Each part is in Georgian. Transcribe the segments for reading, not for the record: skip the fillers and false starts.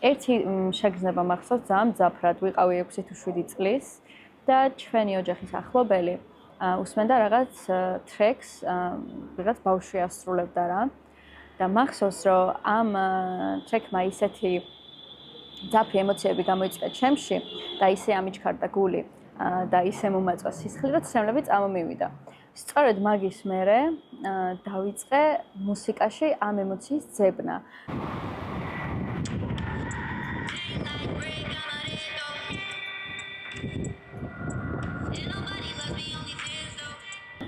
ერთი შეგრძნება მახსოვს ძალიან მძაფრად, ვიყავი 6 თუ 7 წლის და ჩვენი ოჯახის ახლობელი უსმენდა რაღაც ტრეკს, რაღაც ბავშვი ასრულებდა რა. და მახსოვს, რომ ამ ტრეკმა ისეთი მძაფრი ემოციები გამოიწვია ჩემში და ისე ამიჩქარდა გული და ისე მომაწვა სისხლი, რომ ცრემლები წამომივიდა. სწორედ მაგის მერე დავიწყე მუსიკაში ამ ემოციის ძებნა.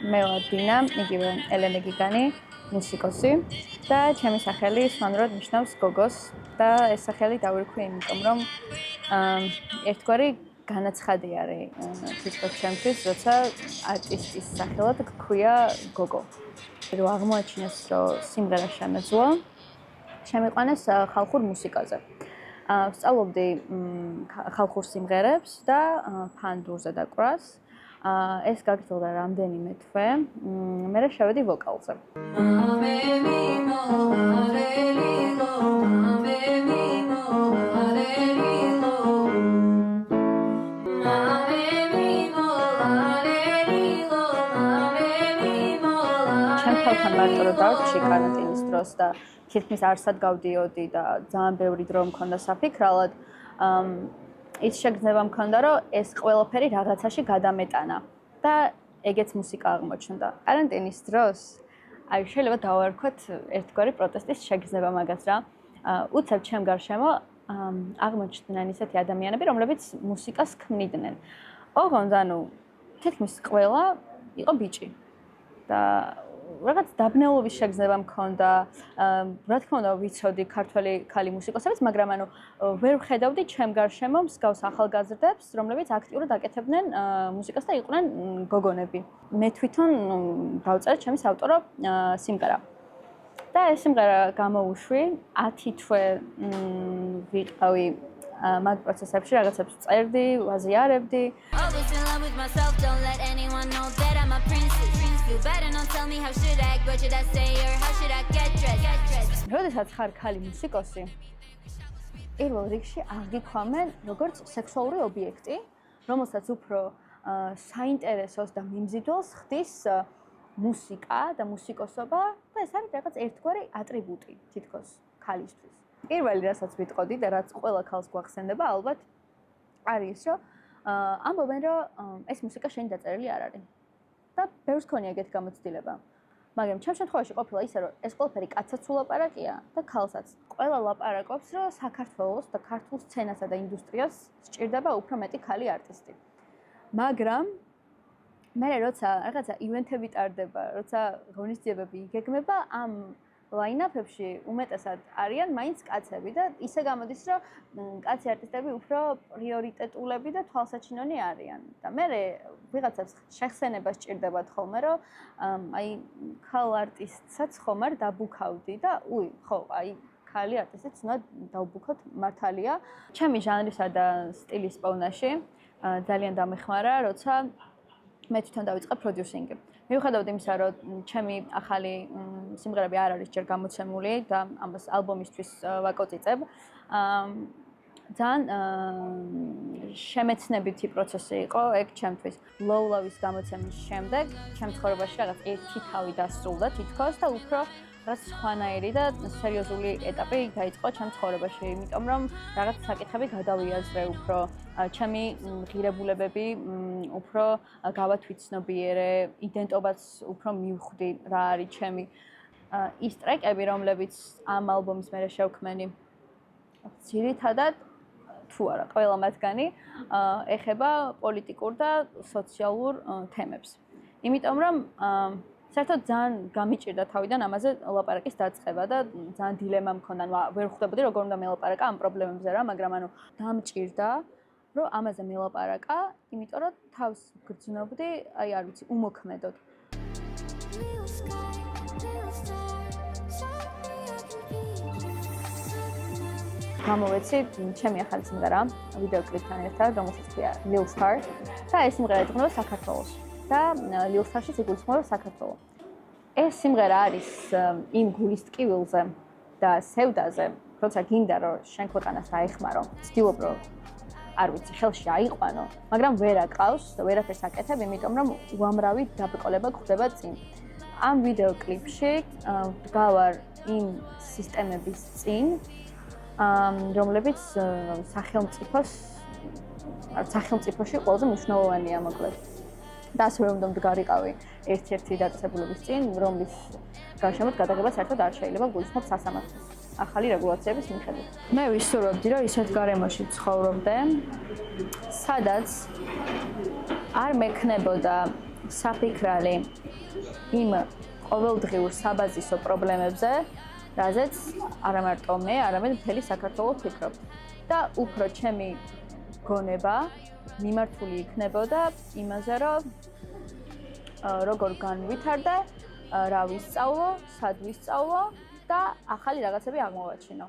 მე ვარ დინა, იგივე ელენე გიგანი, მუსიკოსი და ჩემი სახელი სვანურად ნიშნავს გოგოს და ეს სახელი დავირქვი იმიტომ, რომ ერთგვარი განაცხადი არის თვითონ ჩემთვის, როცა არტისტის სახელად გქვია გოგო. რომ აღმოაჩინეს, რომ სიმღერა შემეძლო, შემიყვანეს ხალხურ მუსიკაზე. ვსწავლობდი ხალხურ სიმღერებს და ფანდურზე დაკვრას. ეს გაგრძელდა რამდენიმე თვე, მერე შევედი ვოკალზე. ჩემთან მარტო რომ დავრჩი კარანტინის დროს და თითქმის არსად გავდიოდი და ძალიან ბევრი დრო მქონდა საფიქრალად, ის შეგრძნება მქონდა, რომ ეს ყველაფერი რაღაცაში გადამეტანა და ეგეც მუსიკა აღმოჩნდა. კარანტინის დროს, აი შეიძლება დავარქვათ ერთგვარი პროტესტის შეგრძნება მაგას რა. უცებ ჩემ გარშემო აღმოჩნდნენ ისეთი ადამიანები, რომლებიც მუსიკას ქმნიდნენ. ოღონდ ანუ თითქმის ყველა იყო ბიჭი. და რაღაც დაბნელობის შეგრძნება მქონდა, რა თქმა უნდა ვიცოდი ქართველი ქალი მუსიკოსებიც, მაგრამ ანუ ვერ ვხედავდი ჩემ გარშემო მსგავს ახალგაზრდებს, რომლებიც აქტიურად აკეთებდნენ მუსიკას და იყვნენ გოგონები. მე თვითონ დავწერე ჩემი საავტორო სიმღერა. და ეს სიმღერა გამოუშვი 10 თვე ვიყავი მაგ პროცესებში, რაღაცებს წერდი, ვაზიარებდი. როდესაც ხარ ქალი მუსიკოსი, პირველ რიგში აღგიქვამენ როგორც სექსუალური ობიექტი, რომელსაც უფრო საინტერესოს და მიმზიდველს ხდის მუსიკა და მუსიკოსობა და ეს არის რაღაც ერთგვარი ატრიბუტი თითქოს ქალისთვის. პირველი რასაც ვიტყოდი და რაც ყველა ქალს გვახსენდება, ალბათ არის ის, რომ ამბობენ, რომ ეს მუსიკა შენი დაწერილი არ არის. და ბევრს ქონია ეგეთი გამოცდილება. მაგრამ ჩემ შემთხვევაში ყოფილა ისე, რომ ეს ყველაფერი კაცსაც ულაპარაკია და ქალსაც. ყველა ლაპარაკობს, რომ საქართველოს და ქართულ სცენასა და ინდუსტრიას სჭირდება უფრო მეტი ქალი არტისტი. მაგრამ მე როცა რაღაცა ივენთები ტარდება, როცა ღონისძიებები იგეგმება, ამ ლაინაპებში უმეტესად არიან მაინც კაცები და ისე გამოდის, რომ კაცი არტისტები უფრო პრიორიტეტულები და თვალსაჩინონი არიან. და მე ვიღაცებს შეხსენება სჭირდებათ ხოლმე, რომ აი ქალ არტისტსაც ხომ არ დაბუქავდი და ხო, აი ქალი არტისტიც უნდა დავბუქოთ მართალია. ჩემი ჟანრისა და სტილის პოვნაში ძალიან დამეხმარა, როცა მე თვითონ დავიწყე პროდიუსინგი. მიუხედავად იმისა, რომ ჩემი ახალი სიმღერები არ არის ჯერ გამოცემული და ამას ალბომისთვის ვაკოწიწებ, ძალიან შემეცნებითი პროცესი იყო ეგ ჩემთვის. ლოულავის გამოცემის შემდეგ ჩემ ცხოვრებაში რაღაც ერთი თავი დასრულდა თითქოს და უფრო რაც სხვანაირი და სერიოზული ეტაპი დაიწყო ჩემ ცხოვრებაში, იმიტომ რომ რაღაც საკითხები გადავიაზრე უფრო, ჩემი ღირებულებები უფრო გავათვითცნობიერე, იდენტობაც უფრო მივხვდი რა არის ჩემი. ის ტრეკები, რომლებიც ამ ალბომის მერე შევქმენი, ძირითადად თუ არა, ყველა მათგანი ეხება პოლიტიკურ და სოციალურ თემებს. იმიტომ რომ საერთოდ ძალიან გამიჭირდა თავიდან ამაზე ლაპარაკის დაწყება და ძალიან დილემა მქონდა, ვერ ხვდებოდი როგორ უნდა მელაპარაკა ამ პრობლემებზე რა, მაგრამ ანუ დამჭირდა, რომ ამაზე მელაპარაკა, იმიტომ რომ თავს გრძნობდი, აი არ ვიცი, უმოქმედოდ. გამოვეცი ჩემი ახალი სიმღერა, ვიდეო კლიპთან ერთად, რომელსაც ქვია Lil Star და ეს სიმღერა ეთქმება საქართველოს. და Lil Star-ში იგულისხმება საქართველოს. ეს სიმღერა არის იმ გულის ტკივილზე და სევდაზე, როცა გინდა რომ შენ ქვეყანას აეხმარო, ცდილობ რომ არ ვიცი, ხელში აიყვანო, მაგრამ ვერ აკავს და ვერაფერს აკეთებ, იმიტომ რომ უამრავი დაბრკოლება გვხდება წინ. ამ ვიდეო კლიპში ვდგავარ იმ სისტემების წინ, რომლებიც სახელმწიფოში ყველაზე მნიშვნელოვანია მოკლედ. და ასე რომ უნდა მდგარიყავი ერთ-ერთი დაწესებულების წინ, რომლის გარშემოთ გადაღება საერთოდ არ შეიძლება გულისხმობ სასამართლოს. ახალი რეგულაციების მიხედვით. მე ვისურვებდი, რომ ისეთ გარემოში ცხოვრობდე, სადაც არ მექნებოდა საფიქრალი იმ ყოველდღიურ საბაზისო პრობლემებზე, რაზეც არა მარტო მე, არამედ მთელი საქართველო ფიქრობ. და უფრო ჩემი გონება მიმართული იქნებოდა იმაზე, რომ როგორ განვითარდე, რა ვისწავლო, სად ვისწავლო და ახალი რაღაცები აღმოვაჩინო.